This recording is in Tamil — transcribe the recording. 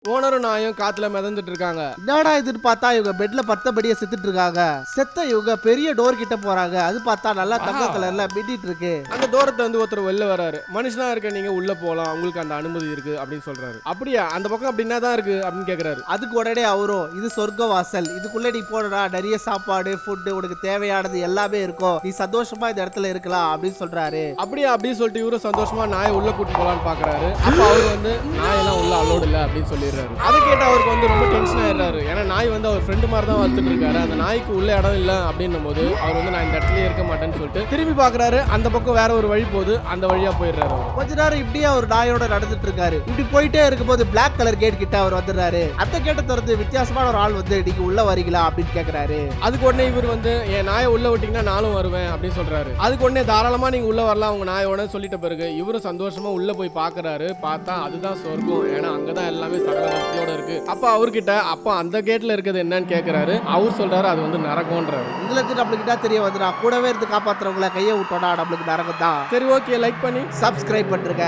ஓனரும் நாயும் காத்துல மிதந்துட்டு இருக்காங்க. என்னடா இதுன்னு பார்த்தா இவங்க பெட்ல பத்தபடியே செத்துட்டு இருக்காங்க. செத்த இவங்க பெரிய டோர் கிட்ட போறாங்க. அது பார்த்தா நல்லா தங்க கலர்ல மின்னிட்டு இருக்கு. அந்த தூரத்தை வந்து ஒருத்தர் வெளில வராரு. மனுஷனா இருக்க நீங்க உள்ள போலாம், உங்களுக்கு அந்த அனுமதி இருக்கு அப்படின்னு சொல்றாரு. அப்படியா, அந்த பக்கம் அப்படி என்னதான் இருக்கு அப்படின்னு கேக்குறாரு. அதுக்கு உடனே அவரும் இது சொர்க்க வாசல், இதுக்குள்ள நீ போனா நிறைய சாப்பாடு ஃபுட்டு உனக்கு தேவையானது எல்லாமே இருக்கும், நீ சந்தோஷமா இந்த இடத்துல இருக்கலாம் அப்படின்னு சொல்றாரு. அப்படியா அப்படின்னு சொல்லிட்டு இவரும் சந்தோஷமா நாயை உள்ள கூட்டு போலான்னு பாக்குறாரு. அப்ப அவரு வந்து நாயெல்லாம் உள்ள அலோடு இல்ல அப்படின்னு சொல்லிடுறாரு. அதை கேட்டு அவருக்கு வந்து ரொம்ப டென்ஷன் ஆயிடுறாரு. ஏன்னா நாய் வந்து அவர் ஃப்ரெண்டு மாதிரி தான் வளர்த்துட்டு இருக்காரு. அந்த நாய்க்கு உள்ள இடம் இல்ல அப்படின்னும் போது அவர் வந்து நான் இந்த இடத்துலயே இருக்க மாட்டேன்னு சொல்லிட்டு திரும்பி பாக்குறாரு. அந்த பக்கம் வேற ஒரு வழி போகுது, அந்த வழியா போயிடுறாரு. கொஞ்ச நேரம் இப்படியே அவர் நாயோட நடந்துட்டு இருக்காரு. இப்படி போயிட்டே இருக்கும்போது பிளாக் கலர் கேட் கிட்ட அவர் வந்துடுறாரு. அந்த கேட்டை திறந்து வித்தியாசமான ஒரு ஆள் வந்து நீங்க உள்ள வரீங்களா அப்படின்னு கேக்குறாரு. அதுக்கு உடனே இவர் வந்து என் நாயை உள்ள விட்டீங்கன்னா நானும் வருவேன் அப்படின்னு சொல்றாரு. அதுக்கு உடனே தாராளமா நீங்க உள்ள வரலாம் உங்க நாயோட சொல்லிட்ட பிறகு இவரும் சந்தோஷமா உள்ள போய் பாக்குறாரு. பார்த்தா அதுதான் சொர்க்கம். ஏன்னா அங்கதான் எல்லாமே சகல வசதியோட இருக்கு. அப்ப அவர்கிட்ட அப்ப அந்த கேட்ல இருக்கிறது என்னன்னு கேக்குறாரு. அவர் சொல்றாரு அது வந்து நரகம்ன்றாரு. உங்களுக்கு நம்மளுக்கு தெரிய வந்துடா, கூடவே இருந்து காப்பாத்துறவங்களை கையை விட்டோம்னா நம்மளுக்கு நரகம் தான். சரி, ஓகே, லைக் பண்ணி சப்ஸ்கிரைப் பண்ணுங்க.